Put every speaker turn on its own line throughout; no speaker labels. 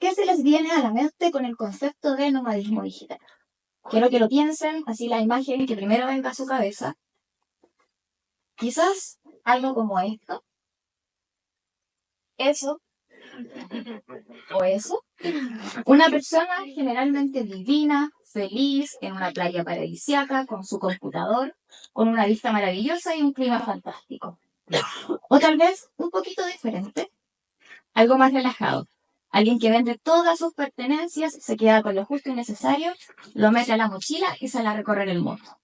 ¿Qué se les viene a la mente con el concepto de nomadismo digital? Quiero que lo piensen, así la imagen que primero venga a su cabeza. Quizás algo como esto, eso o eso. Una persona generalmente divina, feliz, en una playa paradisíaca, con su computador, con una vista maravillosa y un clima fantástico. O tal vez un poquito diferente, algo más relajado. Alguien que vende todas sus pertenencias, se queda con lo justo y necesario, lo mete a la mochila y sale a recorrer el mundo.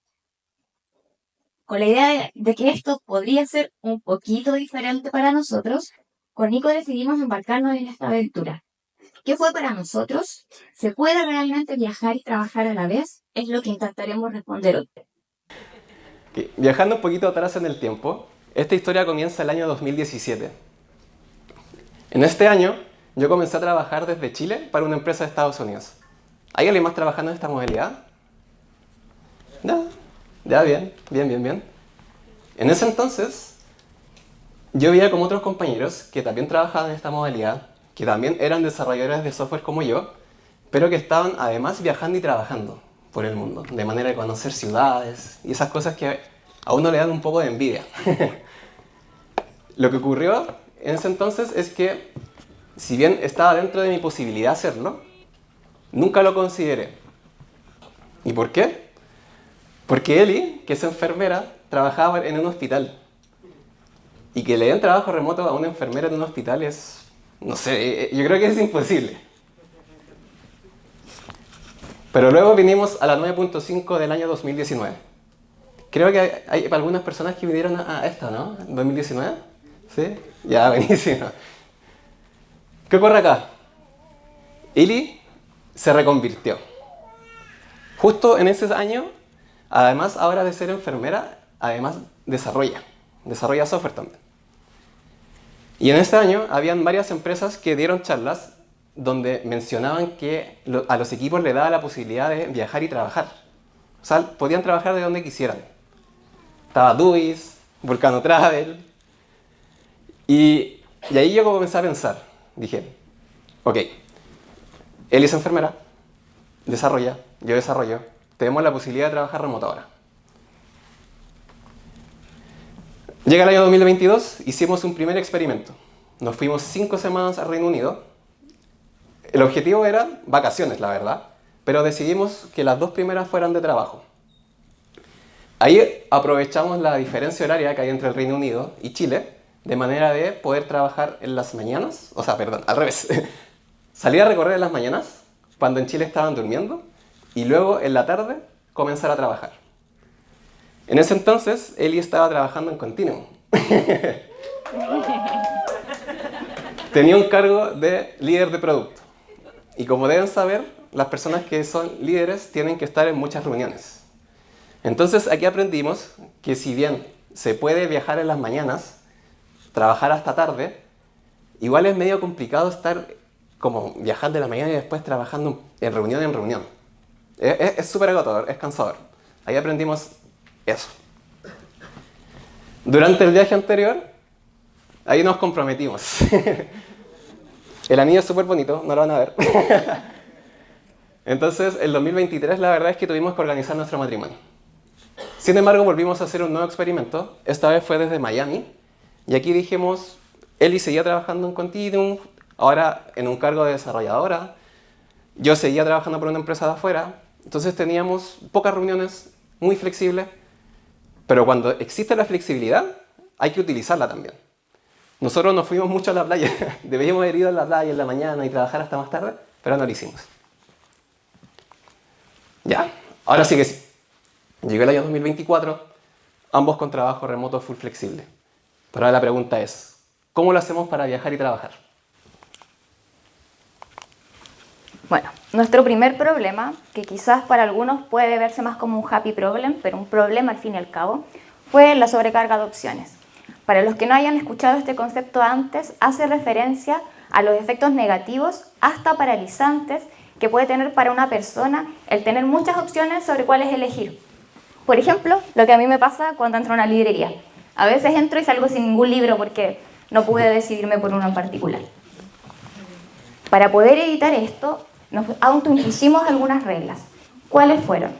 Con la idea de que esto podría ser un poquito diferente para nosotros, con Nico decidimos embarcarnos en esta aventura. ¿Qué fue para nosotros? ¿Se puede realmente viajar y trabajar a la vez? Es lo que intentaremos responder hoy.
Viajando un poquito atrás en el tiempo, esta historia comienza el año 2017. En este año, yo comencé a trabajar desde Chile para una empresa de Estados Unidos. ¿Hay alguien más trabajando en esta modalidad? No, ya bien. En ese entonces, yo veía como otros compañeros que también trabajaban en esta modalidad, que también eran desarrolladores de software como yo, pero que estaban además viajando y trabajando por el mundo, de manera de conocer ciudades y esas cosas que a uno le dan un poco de envidia. Lo que ocurrió en ese entonces es que, si bien estaba dentro de mi posibilidad hacerlo, nunca lo consideré. ¿Y por qué? Porque Eli, que es enfermera, trabajaba en un hospital. Y que le den trabajo remoto a una enfermera en un hospital es, no sé, yo creo que es imposible. Pero luego vinimos a la 9.5 del año 2019. Creo que hay algunas personas que vinieron a esta, ¿no? ¿En 2019? ¿Sí? Ya, buenísimo. ¿Qué ocurre acá? Eli se reconvirtió. Justo en ese año, además ahora de ser enfermera, además desarrolla software también. Y en este año habían varias empresas que dieron charlas donde mencionaban que a los equipos les daba la posibilidad de viajar y trabajar. O sea, podían trabajar de donde quisieran. Estaba Duis, Vulcano Travel. Y ahí yo comencé a pensar. Dije, ok, Eli es enfermera, desarrolla, yo desarrollo. Tenemos la posibilidad de trabajar remoto ahora. Llega el año 2022, hicimos un primer experimento. Nos fuimos 5 semanas al Reino Unido. El objetivo era vacaciones, la verdad, pero decidimos que las 2 primeras fueran de trabajo. Ahí aprovechamos la diferencia horaria que hay entre el Reino Unido y Chile, de manera de poder trabajar en las mañanas, al revés. Salir a recorrer en las mañanas, cuando en Chile estaban durmiendo, y luego en la tarde comenzar a trabajar. En ese entonces, Eli estaba trabajando en Continuum. Tenía un cargo de líder de producto. Y como deben saber, las personas que son líderes tienen que estar en muchas reuniones. Entonces aquí aprendimos que si bien se puede viajar en las mañanas, trabajar hasta tarde, igual es medio complicado estar como viajando en la mañana y después trabajando en reunión. Es súper agotador, es cansador. Ahí aprendimos eso. Durante el viaje anterior, ahí nos comprometimos. El anillo es súper bonito, no lo van a ver. Entonces, el 2023 la verdad es que tuvimos que organizar nuestro matrimonio. Sin embargo, volvimos a hacer un nuevo experimento. Esta vez fue desde Miami. Y aquí dijimos, Eli seguía trabajando en Continuum, ahora en un cargo de desarrolladora. Yo seguía trabajando por una empresa de afuera. Entonces teníamos pocas reuniones, muy flexibles. Pero cuando existe la flexibilidad, hay que utilizarla también. Nosotros nos fuimos mucho a la playa. Deberíamos haber ido a la playa en la mañana y trabajar hasta más tarde, pero no lo hicimos. Ya, ahora sí que sí. Llegó el año 2024, ambos con trabajo remoto full flexible. Pero ahora la pregunta es, ¿cómo lo hacemos para viajar y trabajar?
Bueno, nuestro primer problema, que quizás para algunos puede verse más como un happy problem, pero un problema al fin y al cabo, fue la sobrecarga de opciones. Para los que no hayan escuchado este concepto antes, hace referencia a los efectos negativos, hasta paralizantes, que puede tener para una persona el tener muchas opciones sobre cuáles elegir. Por ejemplo, lo que a mí me pasa cuando entro a una librería. A veces entro y salgo sin ningún libro porque no pude decidirme por uno en particular. Para poder evitar esto, nos autoimpusimos algunas reglas. ¿Cuáles fueron?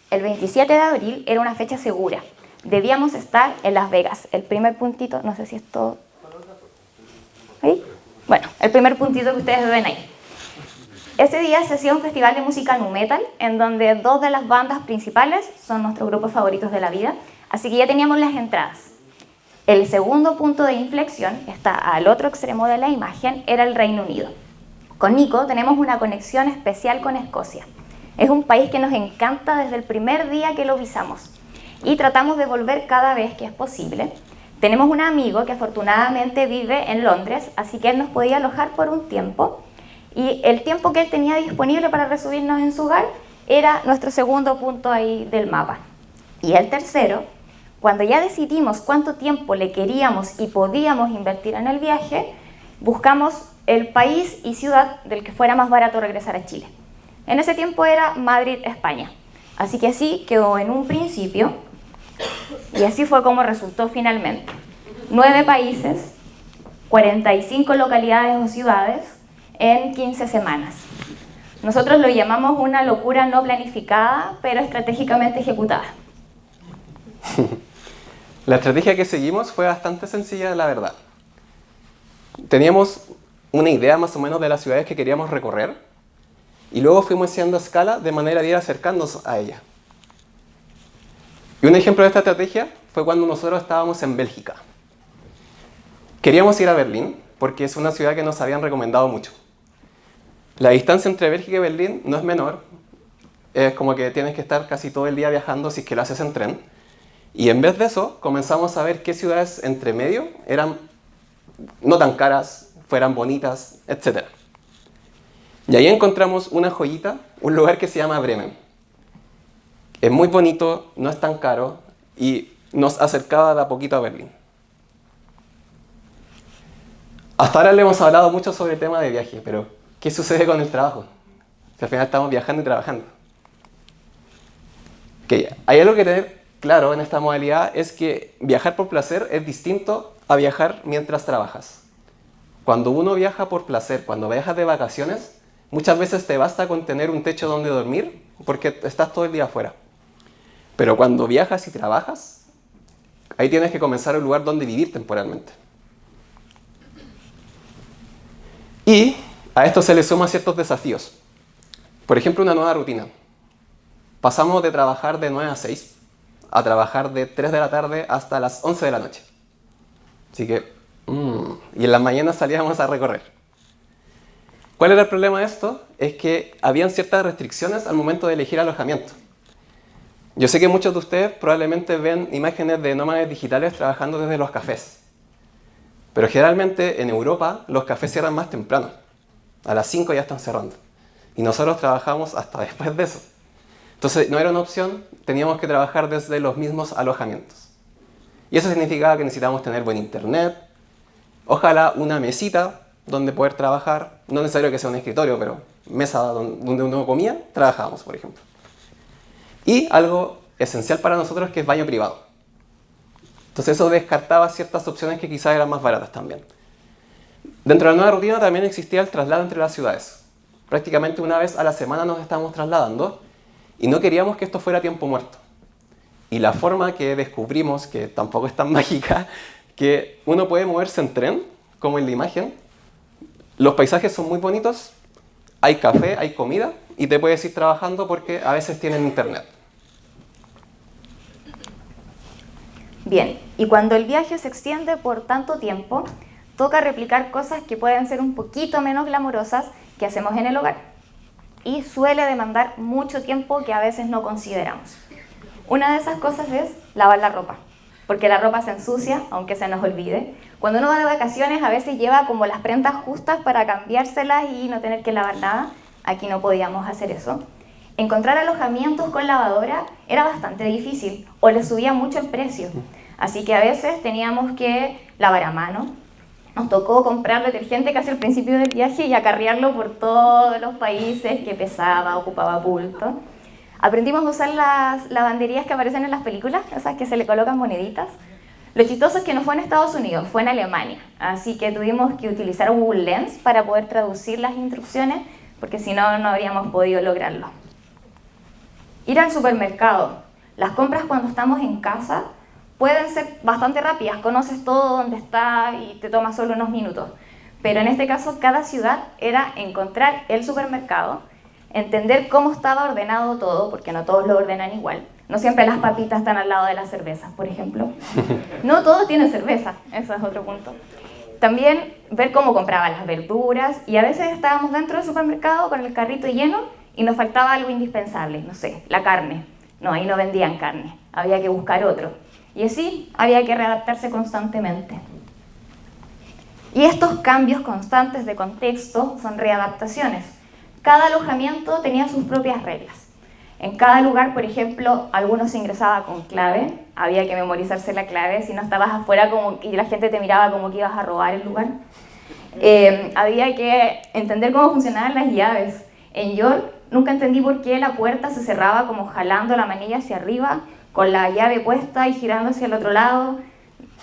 El 27 de abril era una fecha segura. Debíamos estar en Las Vegas. El primer puntito, no sé si esto... ¿Ahí? Bueno, el primer puntito que ustedes ven ahí. Ese día se hacía un festival de música nu metal, en donde dos de las bandas principales son nuestros grupos favoritos de la vida, así que ya teníamos las entradas. El segundo punto de inflexión, está al otro extremo de la imagen, era el Reino Unido. Con Nico tenemos una conexión especial con Escocia. Es un país que nos encanta desde el primer día que lo visamos y tratamos de volver cada vez que es posible. Tenemos un amigo que afortunadamente vive en Londres, así que él nos podía alojar por un tiempo y el tiempo que él tenía disponible para recibirnos en su hogar era nuestro segundo punto ahí del mapa. Y el tercero, cuando ya decidimos cuánto tiempo le queríamos y podíamos invertir en el viaje, buscamos el país y ciudad del que fuera más barato regresar a Chile. En ese tiempo era Madrid, España. Así que así quedó en un principio y así fue como resultó finalmente. 9 países, 45 localidades o ciudades en 15 semanas. Nosotros lo llamamos una locura no planificada, pero estratégicamente ejecutada.
La estrategia que seguimos fue bastante sencilla, la verdad. Teníamos una idea más o menos de las ciudades que queríamos recorrer y luego fuimos haciendo escala de manera de ir acercándonos a ellas. Y un ejemplo de esta estrategia fue cuando nosotros estábamos en Bélgica. Queríamos ir a Berlín porque es una ciudad que nos habían recomendado mucho. La distancia entre Bélgica y Berlín no es menor, es como que tienes que estar casi todo el día viajando si es que lo haces en tren. Y en vez de eso, comenzamos a ver qué ciudades entre medio eran no tan caras, fueran bonitas, etc. Y ahí encontramos una joyita, un lugar que se llama Bremen. Es muy bonito, no es tan caro y nos acercaba de a poquito a Berlín. Hasta ahora le hemos hablado mucho sobre el tema de viaje, pero ¿qué sucede con el trabajo? Si al final estamos viajando y trabajando. Okay, hay algo que tener claro en esta modalidad, es que viajar por placer es distinto a viajar mientras trabajas. Cuando uno viaja por placer, cuando viajas de vacaciones, muchas veces te basta con tener un techo donde dormir porque estás todo el día afuera. Pero cuando viajas y trabajas, ahí tienes que comenzar un lugar donde vivir temporalmente. Y a esto se le suman ciertos desafíos. Por ejemplo, una nueva rutina. Pasamos de trabajar de 9 a 6 a trabajar de 3 de la tarde hasta las 11 de la noche. Así que, y en las mañanas salíamos a recorrer. ¿Cuál era el problema de esto? Es que habían ciertas restricciones al momento de elegir alojamiento. Yo sé que muchos de ustedes probablemente ven imágenes de nómades digitales trabajando desde los cafés. Pero generalmente en Europa los cafés cierran más temprano. A las 5 ya están cerrando. Y nosotros trabajamos hasta después de eso. Entonces no era una opción, teníamos que trabajar desde los mismos alojamientos. Y eso significaba que necesitábamos tener buen internet, ojalá una mesita donde poder trabajar, no necesario que sea un escritorio, pero mesa donde uno comía, trabajábamos, por ejemplo. Y algo esencial para nosotros que es baño privado. Entonces eso descartaba ciertas opciones que quizás eran más baratas también. Dentro de la nueva rutina también existía el traslado entre las ciudades. Prácticamente una vez a la semana nos estábamos trasladando y no queríamos que esto fuera tiempo muerto. Y la forma que descubrimos, que tampoco es tan mágica, que uno puede moverse en tren, como en la imagen. Los paisajes son muy bonitos, hay café, hay comida y te puedes ir trabajando porque a veces tienen internet.
Bien, y cuando el viaje se extiende por tanto tiempo, toca replicar cosas que pueden ser un poquito menos glamorosas que hacemos en el hogar. Y suele demandar mucho tiempo que a veces no consideramos. Una de esas cosas es lavar la ropa, porque la ropa se ensucia, aunque se nos olvide. Cuando uno va de vacaciones a veces lleva como las prendas justas para cambiárselas y no tener que lavar nada. Aquí no podíamos hacer eso. Encontrar alojamientos con lavadora era bastante difícil o le subía mucho el precio. Así que a veces teníamos que lavar a mano. Nos tocó comprar detergente casi al principio del viaje y acarrearlo por todos los países, que pesaba, ocupaba bulto. Aprendimos a usar las lavanderías que aparecen en las películas, esas que se le colocan moneditas. Lo chistoso es que no fue en Estados Unidos, fue en Alemania. Así que tuvimos que utilizar Google Lens para poder traducir las instrucciones, porque si no, no habríamos podido lograrlo. Ir al supermercado. Las compras cuando estamos en casa pueden ser bastante rápidas, conoces todo dónde está y te toma solo unos minutos. Pero en este caso, cada ciudad era encontrar el supermercado, entender cómo estaba ordenado todo, porque no todos lo ordenan igual. No siempre las papitas están al lado de las cervezas, por ejemplo. No todos tienen cerveza, eso es otro punto. También ver cómo compraban las verduras, y a veces estábamos dentro del supermercado con el carrito lleno y nos faltaba algo indispensable, no sé, la carne. No, ahí no vendían carne, había que buscar otro. Y así había que readaptarse constantemente. Y estos cambios constantes de contexto son readaptaciones. Cada alojamiento tenía sus propias reglas. En cada lugar, por ejemplo, algunos se ingresaba con clave, había que memorizarse la clave, si no estabas afuera y la gente te miraba como que ibas a robar el lugar. Había que entender cómo funcionaban las llaves. En York nunca entendí por qué la puerta se cerraba como jalando la manilla hacia arriba, con la llave puesta y girando hacia el otro lado.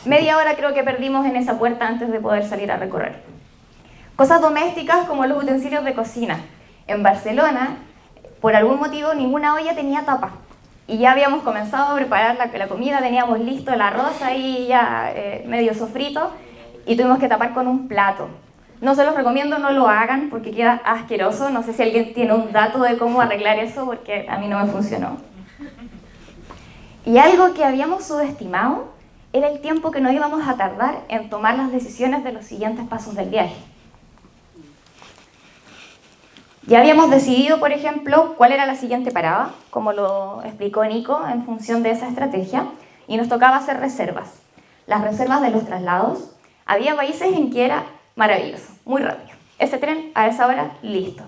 Media hora creo que perdimos en esa puerta antes de poder salir a recorrer. Cosas domésticas como los utensilios de cocina. En Barcelona, por algún motivo, ninguna olla tenía tapa. Y ya habíamos comenzado a preparar la comida, teníamos listo el arroz ahí ya medio sofrito y tuvimos que tapar con un plato. No se los recomiendo, no lo hagan porque queda asqueroso. No sé si alguien tiene un dato de cómo arreglar eso porque a mí no me funcionó. Y algo que habíamos subestimado era el tiempo que nos íbamos a tardar en tomar las decisiones de los siguientes pasos del viaje. Ya habíamos decidido, por ejemplo, cuál era la siguiente parada, como lo explicó Nico, en función de esa estrategia, y nos tocaba hacer reservas. Las reservas de los traslados, había países en que era maravilloso, muy rápido. Ese tren a esa hora, listo.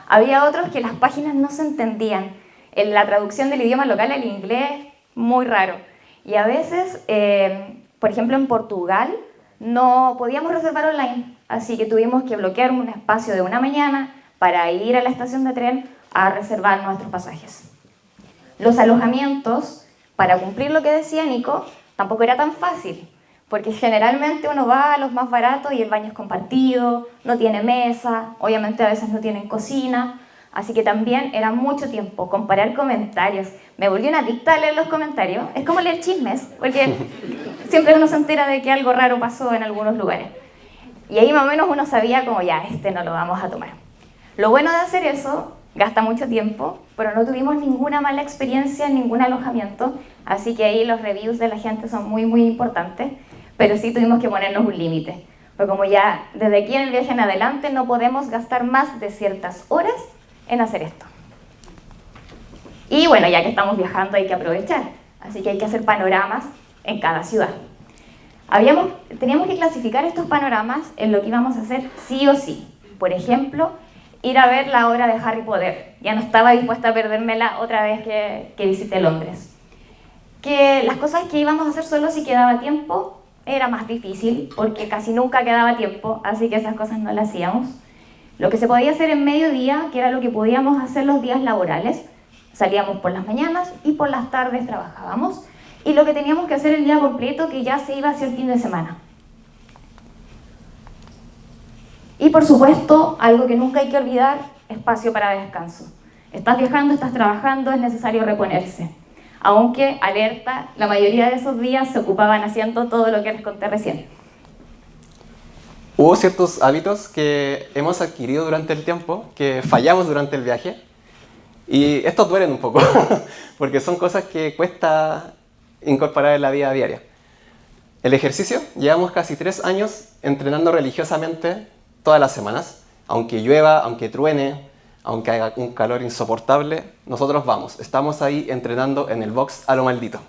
Había otros que las páginas no se entendían. En la traducción del idioma local al inglés, muy raro. Y a veces, por ejemplo, en Portugal, no podíamos reservar online, así que tuvimos que bloquear un espacio de una mañana para ir a la estación de tren a reservar nuestros pasajes. Los alojamientos, para cumplir lo que decía Nico, tampoco era tan fácil, porque generalmente uno va a los más baratos y el baño es compartido, no tiene mesa, obviamente a veces no tienen cocina, así que también era mucho tiempo comparar comentarios. Me volví una adicta a leer los comentarios, es como leer chismes, porque siempre uno se entera de que algo raro pasó en algunos lugares. Y ahí más o menos uno sabía como ya, no lo vamos a tomar. Lo bueno de hacer eso, gasta mucho tiempo, pero no tuvimos ninguna mala experiencia en ningún alojamiento, así que ahí los reviews de la gente son muy, muy importantes, pero sí tuvimos que ponernos un límite, porque como ya desde aquí en el viaje en adelante no podemos gastar más de ciertas horas en hacer esto. Y bueno, ya que estamos viajando hay que aprovechar, así que hay que hacer panoramas en cada ciudad. Teníamos que clasificar estos panoramas en lo que íbamos a hacer sí o sí. Por ejemplo, ir a ver la obra de Harry Potter. Ya no estaba dispuesta a perdérmela otra vez que visité Londres. Que las cosas que íbamos a hacer solo si quedaba tiempo era más difícil, porque casi nunca quedaba tiempo, así que esas cosas no las hacíamos. Lo que se podía hacer en mediodía, que era lo que podíamos hacer los días laborales, salíamos por las mañanas y por las tardes trabajábamos, y lo que teníamos que hacer el día completo, que ya se iba hacia el fin de semana. Y por supuesto, algo que nunca hay que olvidar, espacio para descanso. Estás viajando, estás trabajando, es necesario reponerse. Aunque, alerta, la mayoría de esos días se ocupaban haciendo todo lo que les conté recién.
Hubo ciertos hábitos que hemos adquirido durante el tiempo, que fallamos durante el viaje, y estos duelen un poco, porque son cosas que cuesta incorporar en la vida diaria. El ejercicio, llevamos casi 3 años entrenando religiosamente todas las semanas, aunque llueva, aunque truene, aunque haga un calor insoportable, nosotros estamos ahí entrenando en el box a lo maldito.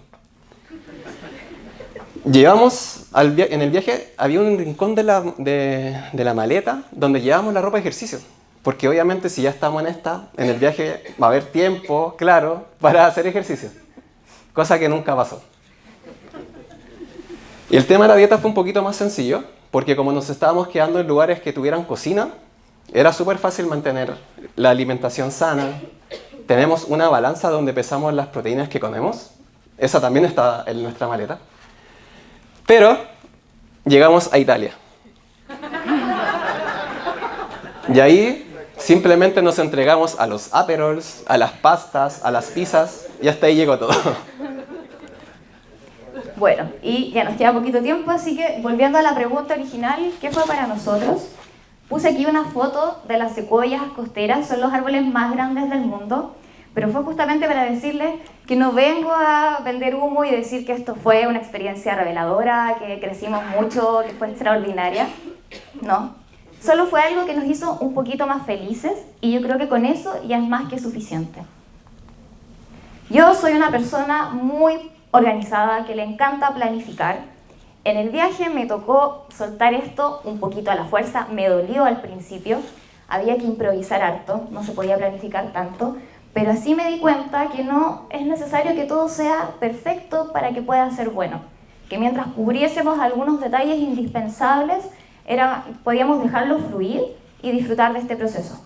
En el viaje había un rincón de la maleta donde llevábamos la ropa de ejercicio, porque obviamente si ya estamos en el viaje va a haber tiempo, claro, para hacer ejercicio, cosa que nunca pasó. Y el tema de la dieta fue un poquito más sencillo, porque como nos estábamos quedando en lugares que tuvieran cocina, era súper fácil mantener la alimentación sana. Tenemos una balanza donde pesamos las proteínas que comemos. Esa también está en nuestra maleta. Pero llegamos a Italia. Y ahí simplemente nos entregamos a los aperols, a las pastas, a las pizzas, y hasta ahí llegó todo.
Bueno, y ya nos queda poquito tiempo, así que volviendo a la pregunta original, ¿qué fue para nosotros? Puse aquí una foto de las secuoyas costeras, son los árboles más grandes del mundo, pero fue justamente para decirles que no vengo a vender humo y decir que esto fue una experiencia reveladora, que crecimos mucho, que fue extraordinaria. No, solo fue algo que nos hizo un poquito más felices y yo creo que con eso ya es más que suficiente. Yo soy una persona muy organizada, que le encanta planificar. En el viaje me tocó soltar esto un poquito a la fuerza, me dolió al principio, había que improvisar harto, no se podía planificar tanto, pero así me di cuenta que no es necesario que todo sea perfecto para que pueda ser bueno, que mientras cubriésemos algunos detalles indispensables, podíamos dejarlo fluir y disfrutar de este proceso.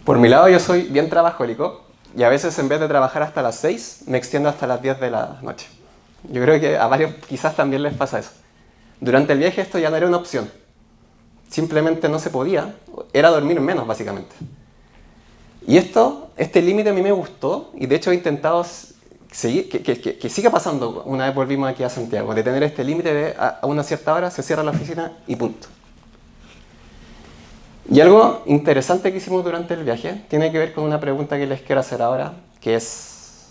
Por mi lado, yo soy bien trabajólico y a veces en vez de trabajar hasta las 6, me extiendo hasta las 10 de la noche. Yo creo que a varios quizás también les pasa eso. Durante el viaje esto ya no era una opción. Simplemente no se podía, era dormir menos básicamente. Y este límite a mí me gustó y de hecho he intentado seguir, que siga pasando una vez volvimos aquí a Santiago, de tener este límite de a una cierta hora se cierra la oficina y punto. Y algo interesante que hicimos durante el viaje tiene que ver con una pregunta que les quiero hacer ahora, que es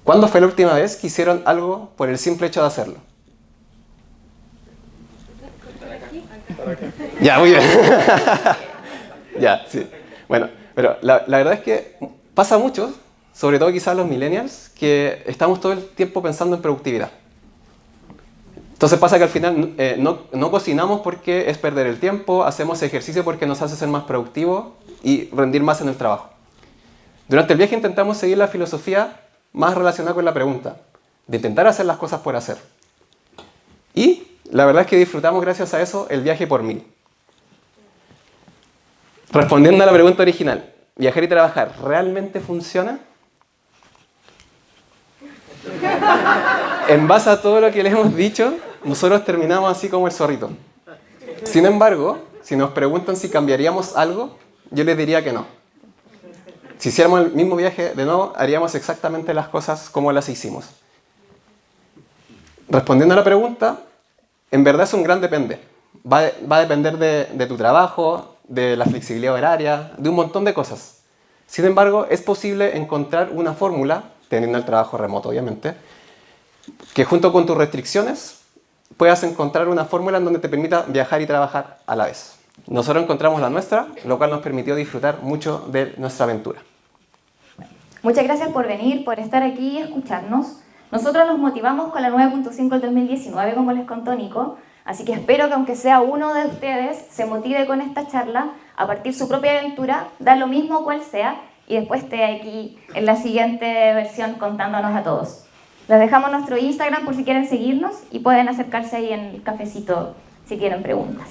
¿cuándo fue la última vez que hicieron algo por el simple hecho de hacerlo? Ya, muy bien. Ya, sí. Bueno, pero la verdad es que pasa mucho, sobre todo quizás los millennials, que estamos todo el tiempo pensando en productividad. Entonces pasa que al final no cocinamos porque es perder el tiempo, hacemos ejercicio porque nos hace ser más productivos y rendir más en el trabajo. Durante el viaje intentamos seguir la filosofía más relacionada con la pregunta, de intentar hacer las cosas por hacer. Y la verdad es que disfrutamos gracias a eso el viaje por 1000. Respondiendo a la pregunta original, ¿viajar y trabajar realmente funciona? En base a todo lo que les hemos dicho, nosotros terminamos así como el zorrito. Sin embargo, si nos preguntan si cambiaríamos algo, yo les diría que no. Si hiciéramos el mismo viaje de nuevo, haríamos exactamente las cosas como las hicimos. Respondiendo a la pregunta, en verdad es un gran depende. Va a depender de tu trabajo, de la flexibilidad horaria, de un montón de cosas. Sin embargo, es posible encontrar una fórmula, teniendo el trabajo remoto obviamente, que junto con tus restricciones puedas encontrar una fórmula en donde te permita viajar y trabajar a la vez. Nosotros encontramos la nuestra, lo cual nos permitió disfrutar mucho de nuestra aventura.
Muchas gracias por venir, por estar aquí y escucharnos. Nosotros nos motivamos con la 9.5 del 2019, como les contó Nico, así que espero que aunque sea uno de ustedes se motive con esta charla a partir su propia aventura, da lo mismo cual sea, y después esté aquí en la siguiente versión contándonos a todos. Les dejamos nuestro Instagram por si quieren seguirnos y pueden acercarse ahí en el cafecito si tienen preguntas.